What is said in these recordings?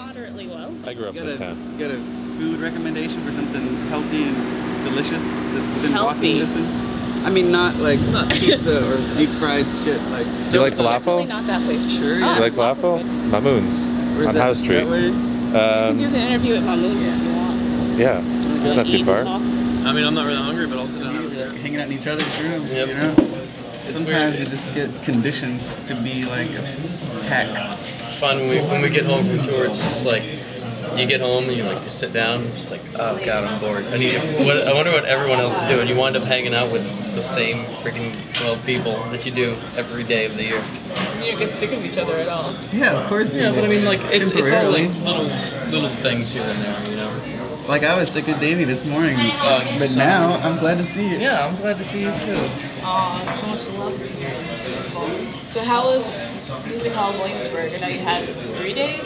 Moderately well. I grew up in this town. You got a food recommendation for something healthy and delicious that's within walking distance? I mean, not like pizza or deep fried shit. Like, do you like falafel? Not that place. Sure. You like falafel? Mamoon's on House Street. You can do the interview at Mamoon's if you want. Yeah, it's not too far. I mean, I'm not really hungry, but I'll sit down. Hanging out in each other's rooms, Yep. you know? Sometimes you just get conditioned to be like a pack. Fun when we get home from tour. It's just like you get home and you sit down. And just like, oh god, I'm bored. I wonder what everyone else is doing. You wind up hanging out with the same freaking 12 people that you do every day of the year. You don't get sick of each other at all. Yeah, of course. Yeah, but I mean, like it's all like little things here and there, you know. Like I was sick of Davey this morning, but now I'm glad to see you. Yeah, I'm glad to see you too. Aw, so much love for here. It's beautiful. So how was Music Hall Williamsburg? I know you had 3 days?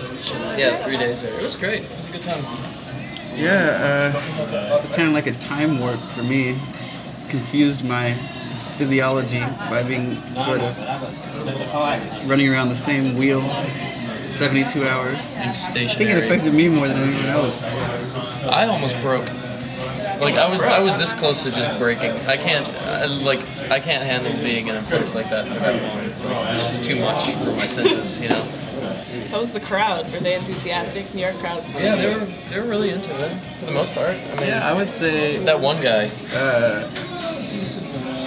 Yeah, 3 days there. It was great. It was a good time. Yeah, it's kind of like a time warp for me. Confused my physiology by being sort of running around the same wheel 72 hours. And stationary. I think it affected me more than anyone else. I almost broke. Like I was this close to just breaking. I can't handle being in a place like that for that long. It's too much for my senses, you know. How was the crowd? Were they enthusiastic? New York crowd? Yeah, they were really into it for the most part. I mean, Yeah, I would say that one guy.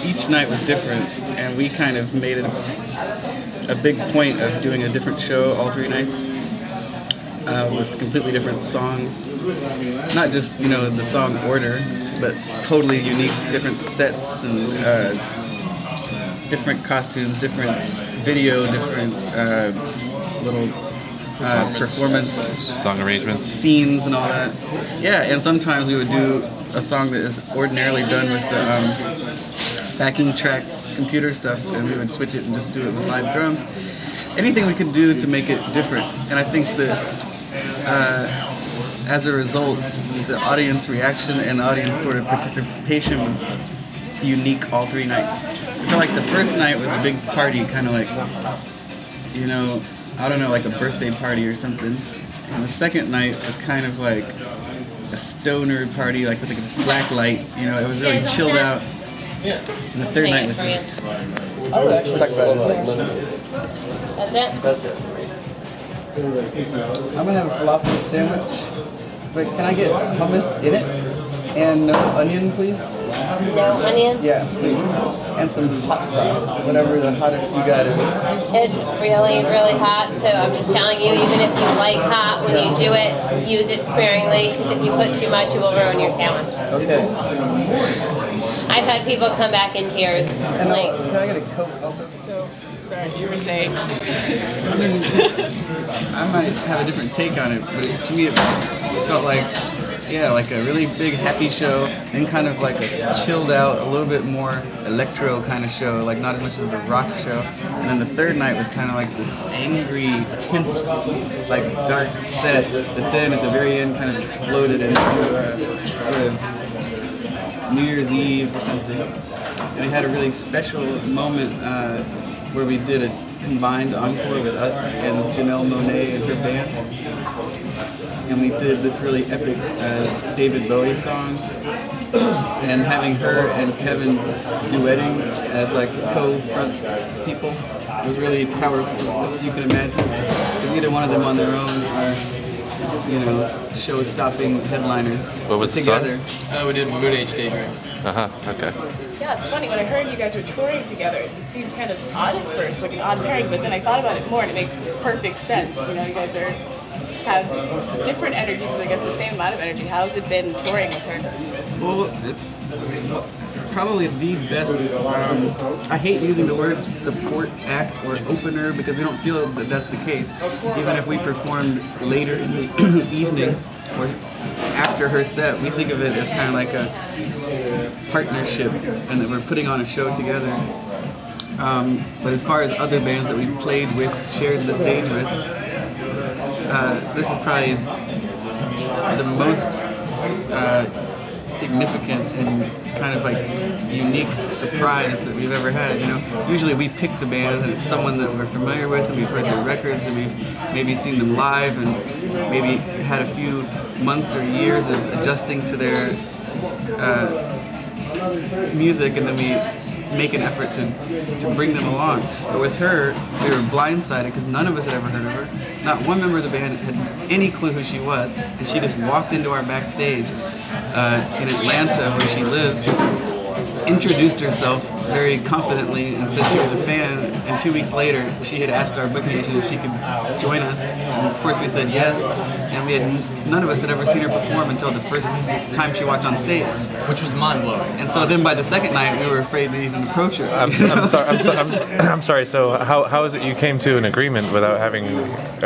Each night was different, and we kind of made it a big point of doing a different show all 3 nights. With completely different songs, not just the song order, but totally unique, different sets and different costumes, different video, different little performance Song arrangements. scenes and all that. Yeah, and sometimes we would do a song that is ordinarily done with the backing track computer stuff, and we would switch it and just do it with live drums. Anything we could do to make it different, and I think that as a result, the audience reaction and the audience sort of participation was unique all 3 nights. I feel like the first night was a big party, kind of like, I don't know, like a birthday party or something. And the second night was kind of like a stoner party, like with like a black light. It was really chilled out. And the third night was just... I would actually talk about it like limited. That's it? That's it for me. I'm gonna have a falafel sandwich, but can I get hummus in it? And no onion, please? No onion? Yeah, please. And some hot sauce, whatever the hottest you got is. It's really, really hot, so I'm just telling you, even if you like hot, when you do it, use it sparingly, because if you put too much, it will ruin your sandwich. Okay. I've had people come back in tears. And can I get a Coke also? So, sorry, you were saying? I mean, I might have a different take on it, but to me it felt like a really big happy show, and kind of like a chilled out, a little bit more electro kind of show, like not as much as a rock show. And then the third night was kind of like this angry, tense, like dark set that then at the very end kind of exploded into sort of New Year's Eve or something. And we had a really special moment where we did a combined encore with us and Janelle Monáe and her band. And we did this really epic David Bowie song, and having her and Kevin duetting as like co-front people was really powerful, as you can imagine, because either one of them on their own are, show-stopping headliners. What was together. the song? We did Moon Age Daydream. Okay. Yeah, it's funny. When I heard you guys were touring together, it seemed kind of odd at first, like an odd pairing, but then I thought about it more and it makes perfect sense. You guys have different energies, but I guess the same amount of energy. How's it been touring with her? Well, it's probably the best. I hate using the word support act or opener because we don't feel that that's the case. Even if we performed later in the evening or after her set, we think of it as kind of like a partnership and that we're putting on a show together. But as far as other bands that we've played with, shared the stage with, this is probably the most significant and kind of like unique surprise that we've ever had. You know, usually we pick the band and it's someone that we're familiar with and we've heard their records and we've maybe seen them live and maybe had a few months or years of adjusting to their music, and then we make an effort to bring them along. But with her, we were blindsided because none of us had ever heard of her. Not one member of the band had any clue who she was, and she just walked into our backstage in Atlanta, where she lives, introduced herself very confidently and said she was a fan, and 2 weeks later she had asked our booking agent if she could join us, and of course we said yes, and none of us had ever seen her perform until the first time she walked on stage. Which was mind-blowing. And so then by the second night we were afraid to even approach her. I'm sorry. So how is it you came to an agreement without having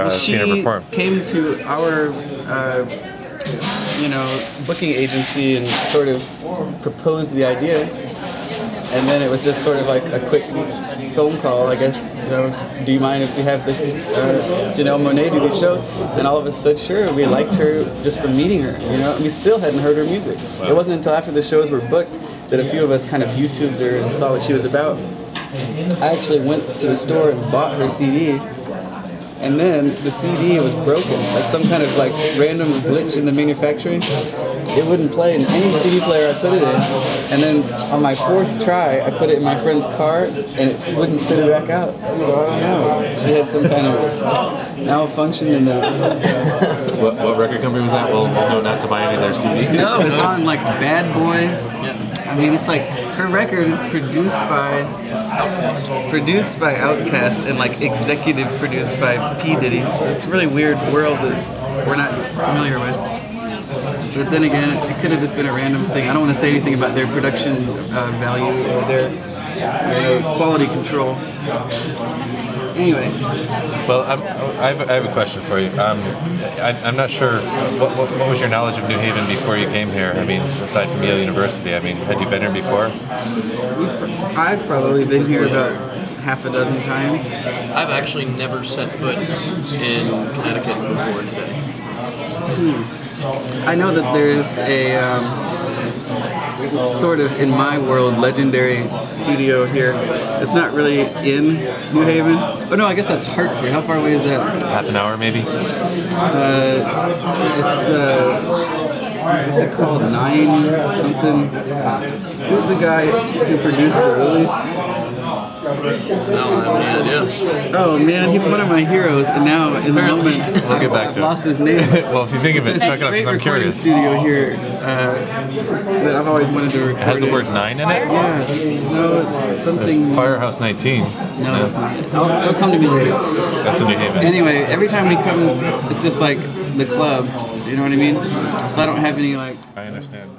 seen her perform? She came to our booking agency and sort of proposed the idea, and then it was just sort of like a quick phone call, I guess, do you mind if we have this Janelle Monáe do these shows? And all of us said sure. We liked her just from meeting her, and we still hadn't heard her music. Wow. It wasn't until after the shows were booked that a few of us kind of YouTubed her and saw what she was about. I actually went to the store and bought her CD, and then the CD was broken, like some kind of like random glitch in the manufacturing. It wouldn't play in any CD player I put it in, and then on my fourth try I put it in my friend's car and it wouldn't spit it back out. So I don't know, she had some kind of malfunction in the... What record company was that? We'll know not to buy any of their CDs. No, it's on like Bad Boy. I mean, it's like her record is produced by Outkast and like executive produced by P. Diddy. So it's a really weird world that we're not familiar with. But then again, it could have just been a random thing. I don't want to say anything about their production value or their quality control. Anyway. Well, I have a question for you. I'm not sure, what was your knowledge of New Haven before you came here? I mean, aside from Yale University, I mean, had you been here before? I've probably been here about half a dozen times. I've actually never set foot in Connecticut before today. I know that there's a sort of, in my world, legendary studio here. It's not really in New Haven. Oh no, I guess that's Hartford. How far away is that? Half an hour, maybe? What's it called? 9 something? Who's the guy who produced the release? Oh man, he's one of my heroes, and now in the moment we'll get back to I've lost his name. Well, if you think of it, talk it up because I'm curious. Studio here that I've always wanted to record. It has the word 9 in it? Yeah. No, it's something. There's Firehouse 19. No, it's not. It'll come to me later. That's in New Haven. Anyway, every time we come, it's just like the club. You know what I mean? So I don't have any like. I understand.